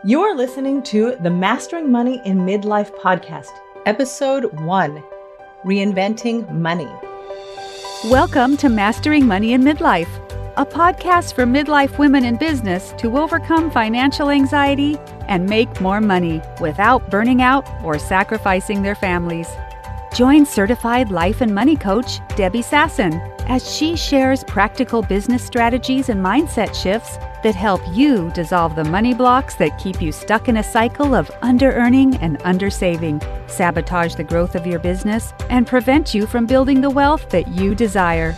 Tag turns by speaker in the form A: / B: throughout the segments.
A: You are listening to the Mastering Money in Midlife podcast, episode 1, Reinventing Money.
B: Welcome to Mastering Money in Midlife, a podcast for midlife women in business to overcome financial anxiety and make more money without burning out or sacrificing their families. Join certified life and money coach Debbie Sasson as she shares practical business strategies and mindset shifts that help you dissolve the money blocks that keep you stuck in a cycle of under-earning and under-saving, sabotage the growth of your business, and prevent you from building the wealth that you desire.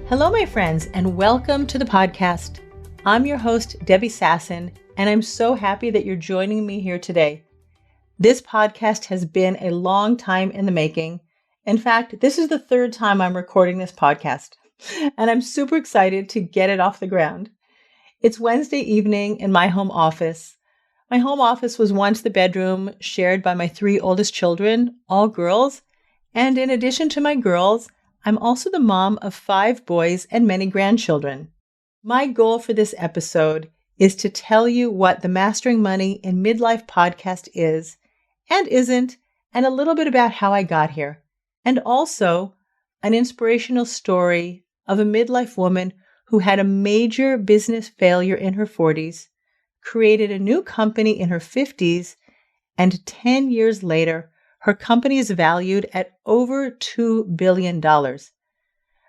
A: Hello, my friends, and welcome to the podcast. I'm your host, Debbie Sasson, and I'm so happy that you're joining me here today. This podcast has been a long time in the making. In fact, this is the third time I'm recording this podcast, and I'm super excited to get it off the ground. It's Wednesday evening in my home office. My home office was once the bedroom shared by my 3 oldest children, all girls, and in addition to my girls, I'm also the mom of 5 boys and many grandchildren. My goal for this episode is to tell you what the Mastering Money in Midlife podcast is and isn't, and a little bit about how I got here, and also an inspirational story of a midlife woman who had a major business failure in her 40s, created a new company in her 50s, and 10 years later, her company is valued at over $2 billion.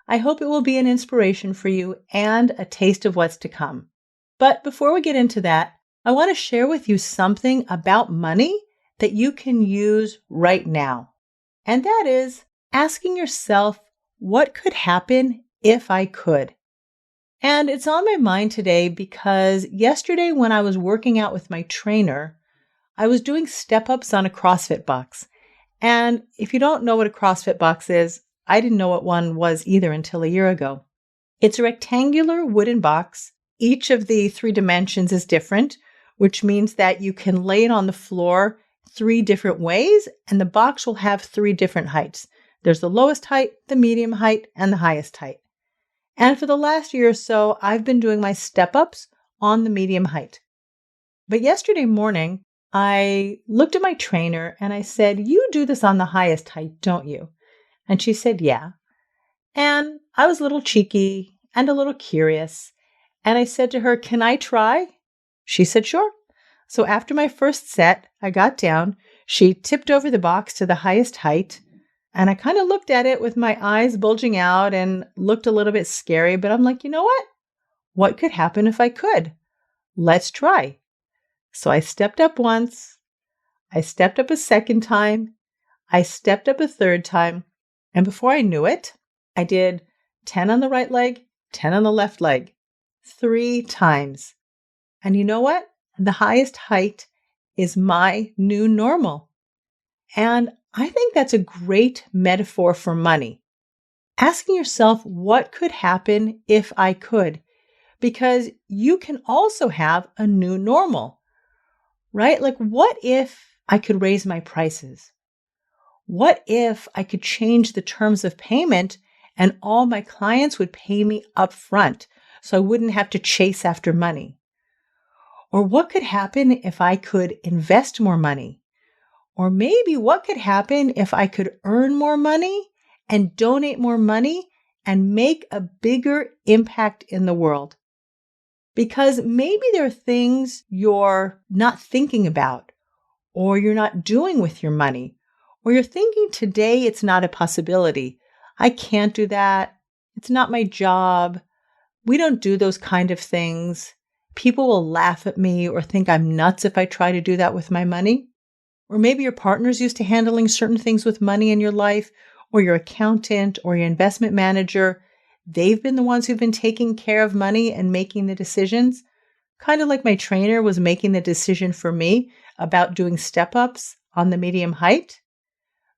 A: I hope it will be an inspiration for you and a taste of what's to come. But before we get into that, I want to share with you something about money that you can use right now. And that is asking yourself, what could happen if I could? And it's on my mind today because yesterday when I was working out with my trainer, I was doing step-ups on a CrossFit box. And if you don't know what a CrossFit box is, I didn't know what one was either until a year ago. It's a rectangular wooden box. Each of the 3 dimensions is different, which means that you can lay it on the floor 3 different ways, and the box will have 3 different heights. There's the lowest height, the medium height, and the highest height. And for the last year or so, I've been doing my step-ups on the medium height. But yesterday morning, I looked at my trainer and I said, "You do this on the highest height, don't you?" And she said, "Yeah." And I was a little cheeky and a little curious. And I said to her, "Can I try?" She said, "Sure." So after my first set, I got down, she tipped over the box to the highest height, and I kind of looked at it with my eyes bulging out and looked a little bit scary, but I'm like, you know what? What could happen if I could? Let's try. So I stepped up once, I stepped up a second time, I stepped up a third time, and before I knew it, I did 10 on the right leg, 10 on the left leg, 3 times. And you know what? The highest height is my new normal. And I think that's a great metaphor for money. Asking yourself, what could happen if I could? Because you can also have a new normal, right? Like, what if I could raise my prices? What if I could change the terms of payment and all my clients would pay me up front so I wouldn't have to chase after money? Or what could happen if I could invest more money? Or maybe what could happen if I could earn more money and donate more money and make a bigger impact in the world? Because maybe there are things you're not thinking about, or you're not doing with your money, or you're thinking today it's not a possibility. I can't do that. It's not my job. We don't do those kind of things. People will laugh at me or think I'm nuts if I try to do that with my money. Or maybe your partner's used to handling certain things with money in your life, or your accountant or your investment manager. They've been the ones who've been taking care of money and making the decisions. Kind of like my trainer was making the decision for me about doing step-ups on the medium height.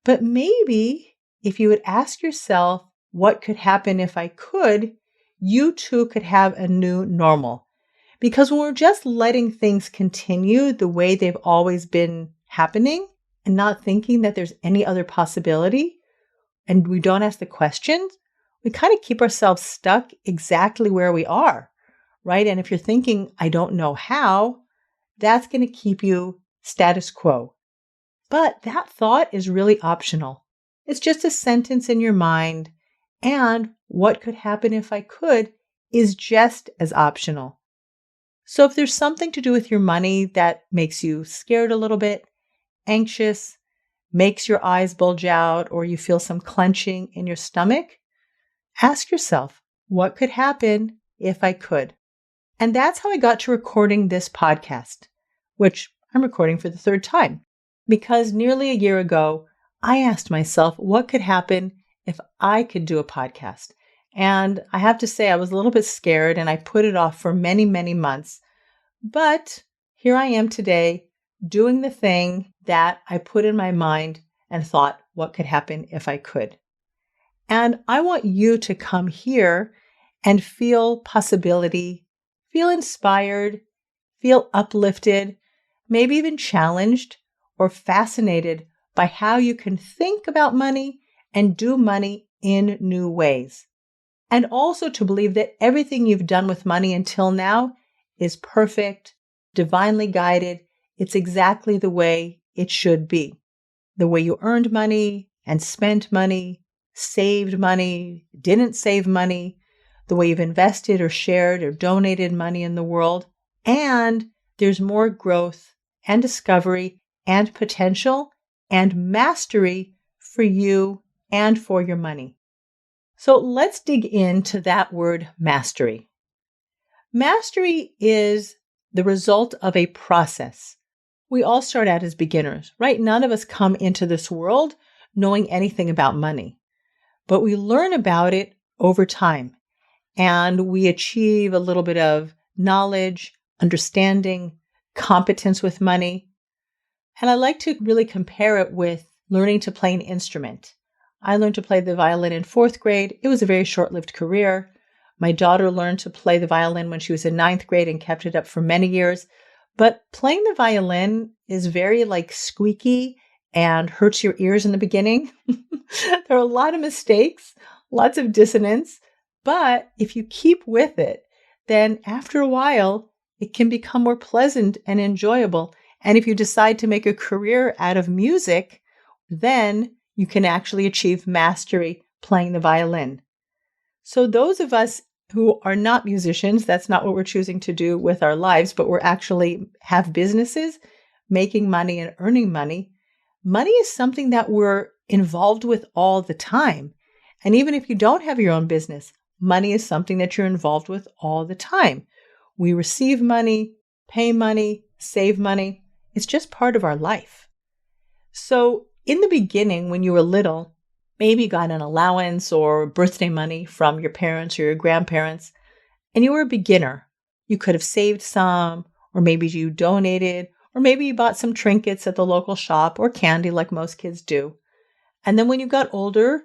A: But maybe if you would ask yourself, what could happen if I could, you too could have a new normal. Because when we're just letting things continue the way they've always been happening and not thinking that there's any other possibility, and we don't ask the questions, we kind of keep ourselves stuck exactly where we are, right? And if you're thinking, I don't know how, that's going to keep you status quo. But that thought is really optional. It's just a sentence in your mind. And what could happen if I could is just as optional. So if there's something to do with your money that makes you scared a little bit, anxious, makes your eyes bulge out, or you feel some clenching in your stomach, ask yourself, what could happen if I could? And that's how I got to recording this podcast, which I'm recording for the third time. Because nearly a year ago, I asked myself what could happen if I could do a podcast. And I have to say, I was a little bit scared and I put it off for many, many months. But here I am today doing the thing that I put in my mind and thought, what could happen if I could? And I want you to come here and feel possibility, feel inspired, feel uplifted, maybe even challenged or fascinated by how you can think about money and do money in new ways. And also to believe that everything you've done with money until now is perfect, divinely guided. It's exactly the way it should be. The way you earned money and spent money, saved money, didn't save money, the way you've invested or shared or donated money in the world. And there's more growth and discovery and potential and mastery for you and for your money. So let's dig into that word mastery. Mastery is the result of a process. We all start out as beginners, right? None of us come into this world knowing anything about money, but we learn about it over time and we achieve a little bit of knowledge, understanding, competence with money. And I like to really compare it with learning to play an instrument. I learned to play the violin in 4th grade. It was a very short-lived career. My daughter learned to play the violin when she was in 9th grade and kept it up for many years. But playing the violin is very squeaky and hurts your ears in the beginning. There are a lot of mistakes, lots of dissonance. But if you keep with it, then after a while, it can become more pleasant and enjoyable. And if you decide to make a career out of music, then you can actually achieve mastery playing the violin. So those of us who are not musicians, that's not what we're choosing to do with our lives, but we're actually have businesses, making money and earning money. Money is something that we're involved with all the time. And even if you don't have your own business, money is something that you're involved with all the time. We receive money, pay money, save money. It's just part of our life. So in the beginning, when you were little, maybe you got an allowance or birthday money from your parents or your grandparents, and you were a beginner. You could have saved some, or maybe you donated, or maybe you bought some trinkets at the local shop or candy like most kids do. And then when you got older,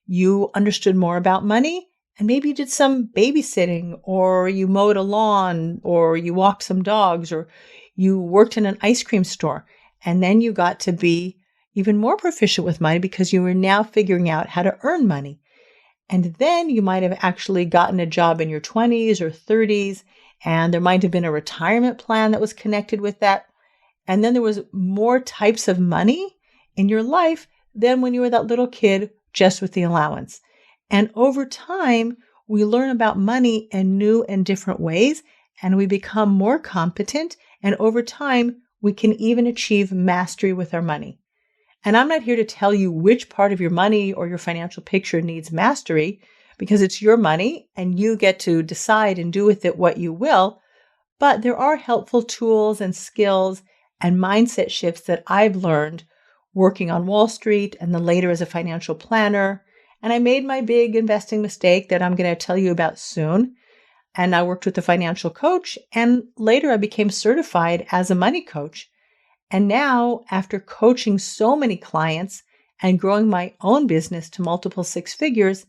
A: you understood more about money, and maybe you did some babysitting, or you mowed a lawn, or you walked some dogs, or you worked in an ice cream store. And then you got to be even more proficient with money because you were now figuring out how to earn money. And then you might have actually gotten a job in your 20s or 30s, and there might have been a retirement plan that was connected with that. And then there was more types of money in your life than when you were that little kid just with the allowance. And over time, we learn about money in new and different ways, and we become more competent. And over time, we can even achieve mastery with our money. And I'm not here to tell you which part of your money or your financial picture needs mastery, because it's your money and you get to decide and do with it what you will. But there are helpful tools and skills and mindset shifts that I've learned working on Wall Street and then later as a financial planner. And I made my big investing mistake that I'm going to tell you about soon. And I worked with a financial coach, and later I became certified as a money coach. And now, after coaching so many clients and growing my own business to multiple 6 figures,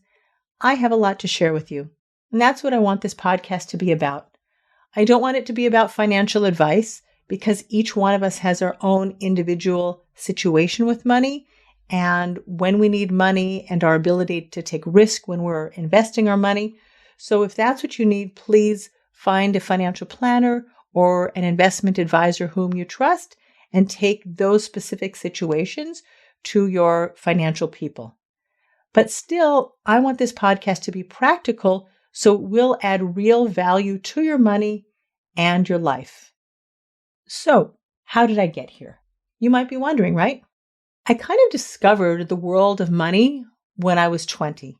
A: I have a lot to share with you. And that's what I want this podcast to be about. I don't want it to be about financial advice, because each one of us has our own individual situation with money and when we need money and our ability to take risk when we're investing our money. So if that's what you need, please find a financial planner or an investment advisor whom you trust and take those specific situations to your financial people. But still, I want this podcast to be practical so it will add real value to your money and your life. So, how did I get here? You might be wondering, right? I kind of discovered the world of money when I was 20.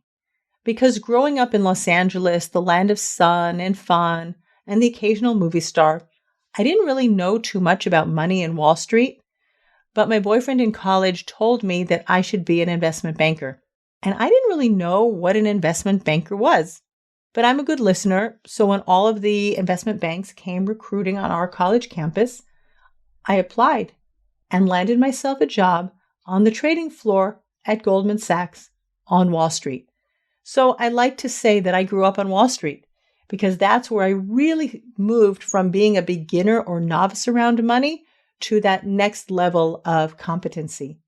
A: Because growing up in Los Angeles, the land of sun and fun, and the occasional movie star, I didn't really know too much about money and Wall Street. But my boyfriend in college told me that I should be an investment banker. And I didn't really know what an investment banker was. But I'm a good listener, so when all of the investment banks came recruiting on our college campus, I applied and landed myself a job on the trading floor at Goldman Sachs on Wall Street. So I like to say that I grew up on Wall Street because that's where I really moved from being a beginner or novice around money to that next level of competency.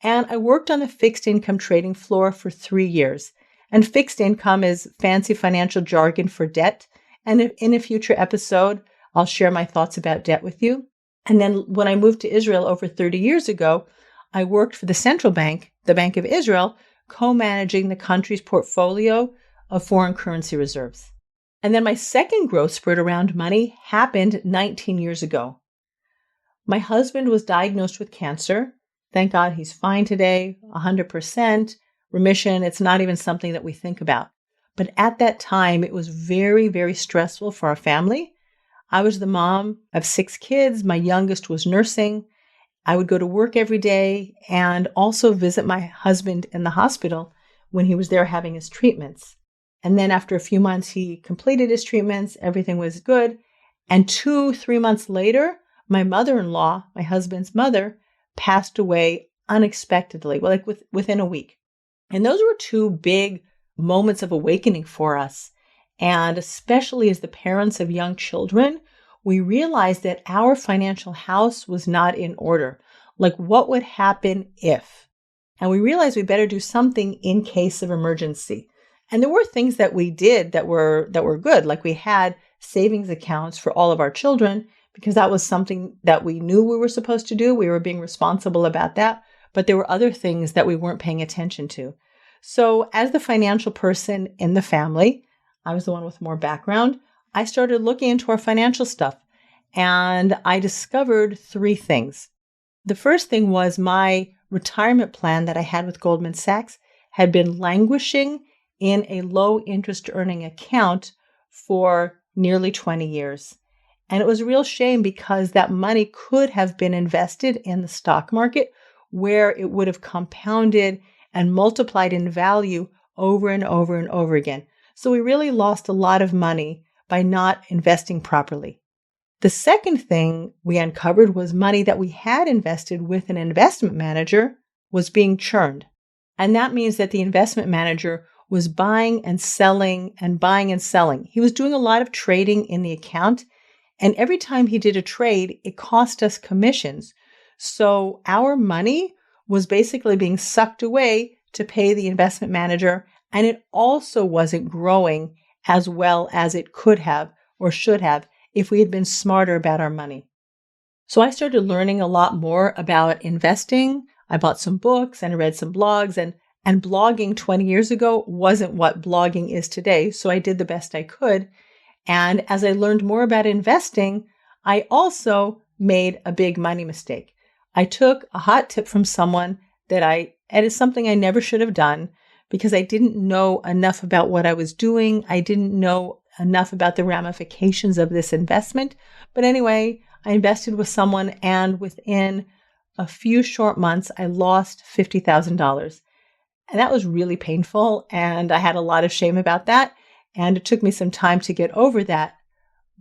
A: And I worked on the fixed income trading floor for 3 years. And fixed income is fancy financial jargon for debt. And in a future episode, I'll share my thoughts about debt with you. And then when I moved to Israel over 30 years ago, I worked for the central bank, the Bank of Israel, co-managing the country's portfolio of foreign currency reserves. And then my second growth spurt around money happened 19 years ago. My husband was diagnosed with cancer. Thank God he's fine today, 100% remission. It's not even something that we think about. But at that time, it was very, very stressful for our family. I was the mom of 6 kids. My youngest was nursing. I would go to work every day and also visit my husband in the hospital when he was there having his treatments. And then after a few months, he completed his treatments. Everything was good. And 2-3 months later, my mother-in-law, my husband's mother, passed away unexpectedly, within a week. And those were 2 big moments of awakening for us. And especially as the parents of young children, we realized that our financial house was not in order. Like, what would happen if? And we realized we better do something in case of emergency. And there were things that we did that were good. Like, we had savings accounts for all of our children because that was something that we knew we were supposed to do. We were being responsible about that. But there were other things that we weren't paying attention to. So as the financial person in the family, I was the one with more background, I started looking into our financial stuff. And I discovered 3 things. The first thing was my retirement plan that I had with Goldman Sachs had been languishing in a low interest earning account for nearly 20 years. And it was a real shame because that money could have been invested in the stock market where it would have compounded and multiplied in value over and over and over again. So we really lost a lot of money by not investing properly. The second thing we uncovered was money that we had invested with an investment manager was being churned. And that means that the investment manager was buying and selling and buying and selling. He was doing a lot of trading in the account. And every time he did a trade, it cost us commissions. So our money was basically being sucked away to pay the investment manager. And it also wasn't growing as well as it could have or should have if we had been smarter about our money. So I started learning a lot more about investing. I bought some books and I read some blogs, and blogging 20 years ago wasn't what blogging is today. So I did the best I could. And as I learned more about investing, I also made a big money mistake. I took a hot tip from someone and it's something I never should have done because I didn't know enough about what I was doing. I didn't know enough about the ramifications of this investment. But anyway, I invested with someone, and within a few short months, I lost $50,000. And that was really painful. And I had a lot of shame about that. And it took me some time to get over that.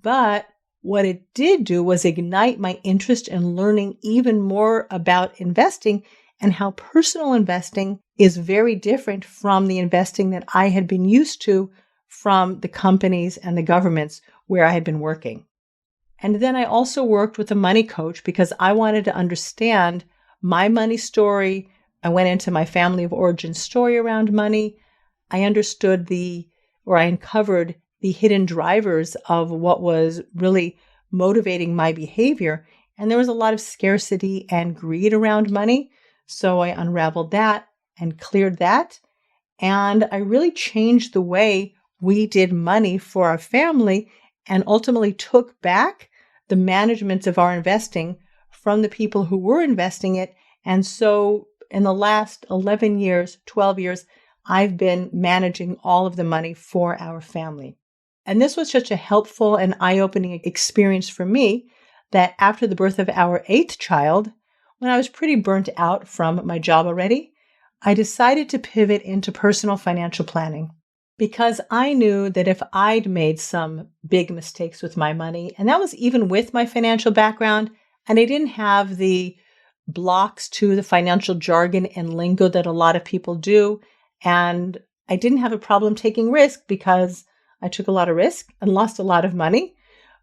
A: But what it did do was ignite my interest in learning even more about investing and how personal investing is very different from the investing that I had been used to from the companies and the governments where I had been working. And then I also worked with a money coach because I wanted to understand my money story. I went into my family of origin story around money. I understood I uncovered the hidden drivers of what was really motivating my behavior. And there was a lot of scarcity and greed around money. So I unraveled that and cleared that. And I really changed the way we did money for our family and ultimately took back the management of our investing from the people who were investing it. And so in the last 11 years, 12 years, I've been managing all of the money for our family. And this was such a helpful and eye-opening experience for me that after the birth of our 8th child, when I was pretty burnt out from my job already, I decided to pivot into personal financial planning because I knew that if I'd made some big mistakes with my money, and that was even with my financial background, and I didn't have the blocks to the financial jargon and lingo that a lot of people do, and I didn't have a problem taking risk because I took a lot of risk and lost a lot of money.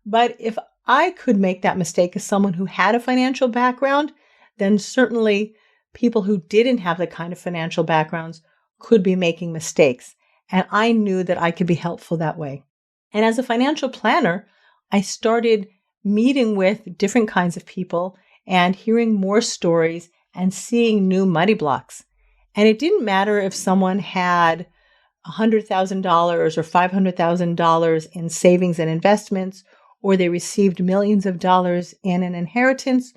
A: But if I could make that mistake as someone who had a financial background, then certainly people who didn't have the kind of financial backgrounds could be making mistakes. And I knew that I could be helpful that way. And as a financial planner, I started meeting with different kinds of people and hearing more stories and seeing new money blocks. And it didn't matter if someone had $100,000 or $500,000 in savings and investments, or they received millions of dollars in an inheritance,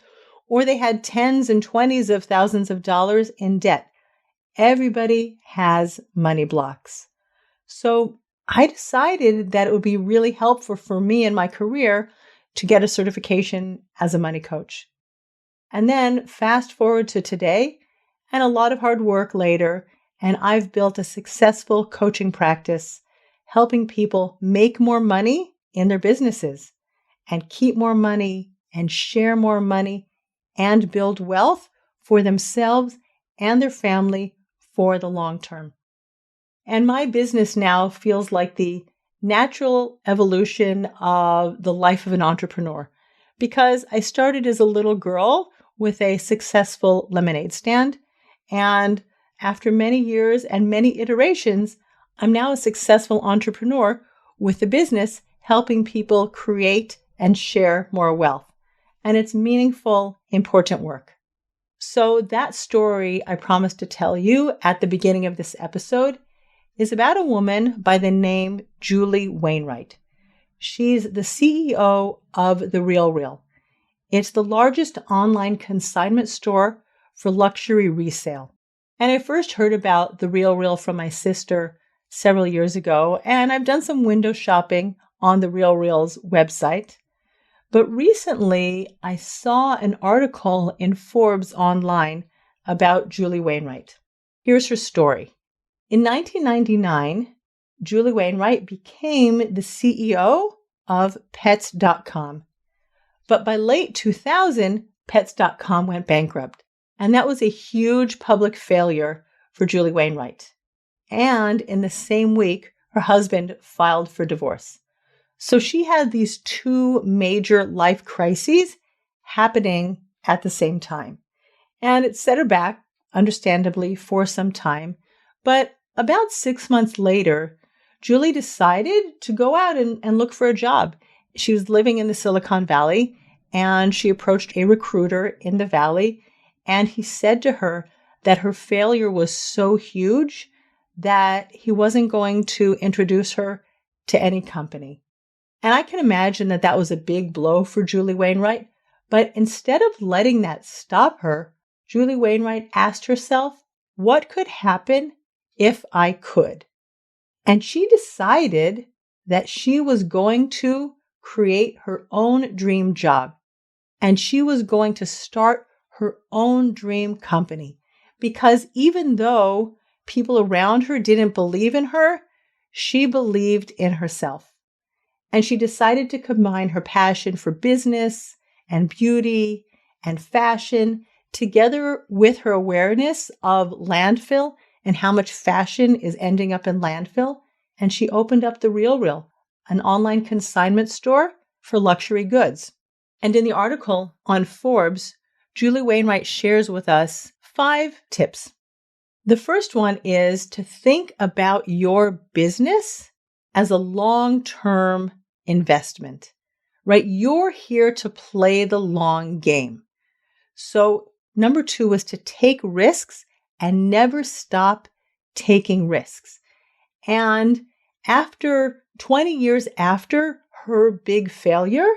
A: or they had tens and twenties of thousands of dollars in debt. Everybody has money blocks. So I decided that it would be really helpful for me in my career to get a certification as a money coach. And then fast forward to today, and a lot of hard work later, and I've built a successful coaching practice, helping people make more money in their businesses and keep more money and share more money and build wealth for themselves and their family for the long term. And my business now feels like the natural evolution of the life of an entrepreneur because I started as a little girl with a successful lemonade stand. And after many years and many iterations, I'm now a successful entrepreneur with a business helping people create and share more wealth. And it's meaningful, important work. So that story I promised to tell you at the beginning of this episode is about a woman by the name Julie Wainwright. She's the CEO of The RealReal. It's the largest online consignment store for luxury resale. And I first heard about The RealReal from my sister several years ago, and I've done some window shopping on The RealReal's website. But recently, I saw an article in Forbes online about Julie Wainwright. Here's her story. In 1999, Julie Wainwright became the CEO of Pets.com. But by late 2000, Pets.com went bankrupt. And that was a huge public failure for Julie Wainwright. And in the same week, her husband filed for divorce. So she had these two major life crises happening at the same time. And it set her back, understandably, for some time. But about 6 months later, Julie decided to go out and look for a job. She was living in the Silicon Valley, and she approached a recruiter in the Valley, and he said to her that her failure was so huge that he wasn't going to introduce her to any company. And I can imagine that that was a big blow for Julie Wainwright. But instead of letting that stop her, Julie Wainwright asked herself, what could happen if I could? And she decided that she was going to create her own dream job. And she was going to start her own dream company. Because even though people around her didn't believe in her, she believed in herself. And she decided to combine her passion for business and beauty and fashion together with her awareness of landfill and how much fashion is ending up in landfill. And she opened up The RealReal, an online consignment store for luxury goods. And in the article on Forbes, Julie Wainwright shares with us 5 tips. The first one is to think about your business as a long-term investment, right? You're here to play the long game. So number 2 was to take risks and never stop taking risks. And after 20 years after her big failure,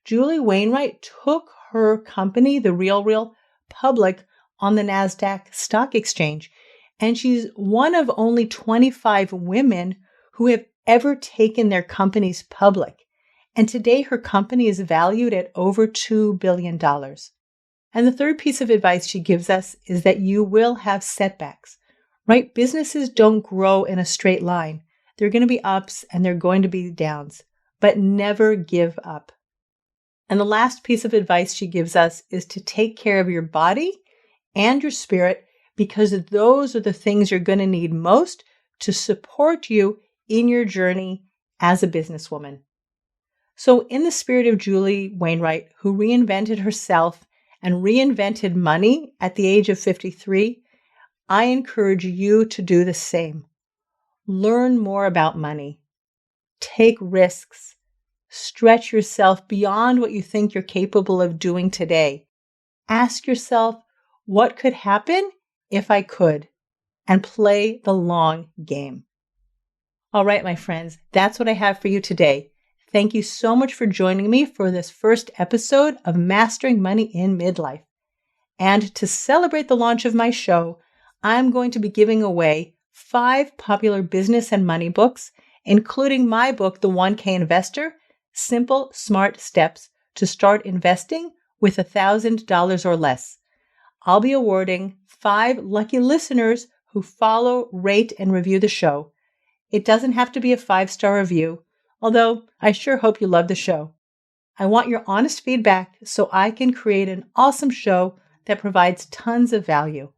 A: Julie Wainwright took her company, The RealReal, public on the NASDAQ stock exchange. And she's one of only 25 women who have ever taken their companies public. And today her company is valued at over $2 billion. And the third piece of advice she gives us is that you will have setbacks, right? Businesses don't grow in a straight line. There are going to be ups and there are going to be downs, but never give up. And the last piece of advice she gives us is to take care of your body and your spirit, because those are the things you're going to need most to support you in your journey as a businesswoman. So in the spirit of Julie Wainwright, who reinvented herself and reinvented money at the age of 53, I encourage you to do the same. Learn more about money. Take risks. Stretch yourself beyond what you think you're capable of doing today. Ask yourself, what could happen if I could? And play the long game. All right, my friends, that's what I have for you today. Thank you so much for joining me for this first episode of Mastering Money in Midlife. And to celebrate the launch of my show, I'm going to be giving away 5 popular business and money books, including my book, The 1K Investor, Simple, Smart Steps to Start Investing with $1,000 or Less. I'll be awarding 5 lucky listeners who follow, rate, and review the show. It doesn't have to be a 5-star review, although I sure hope you love the show. I want your honest feedback so I can create an awesome show that provides tons of value.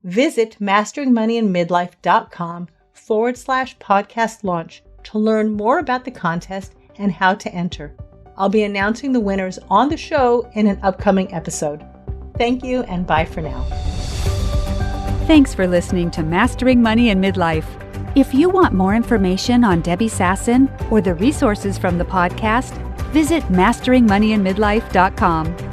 A: Visit masteringmoneyinmidlife.com/podcast launch to learn more about the contest and how to enter. I'll be announcing the winners on the show in an upcoming episode. Thank you and bye for now.
B: Thanks for listening to Mastering Money in Midlife. If you want more information on Debbie Sasson or the resources from the podcast, visit masteringmoneyinmidlife.com.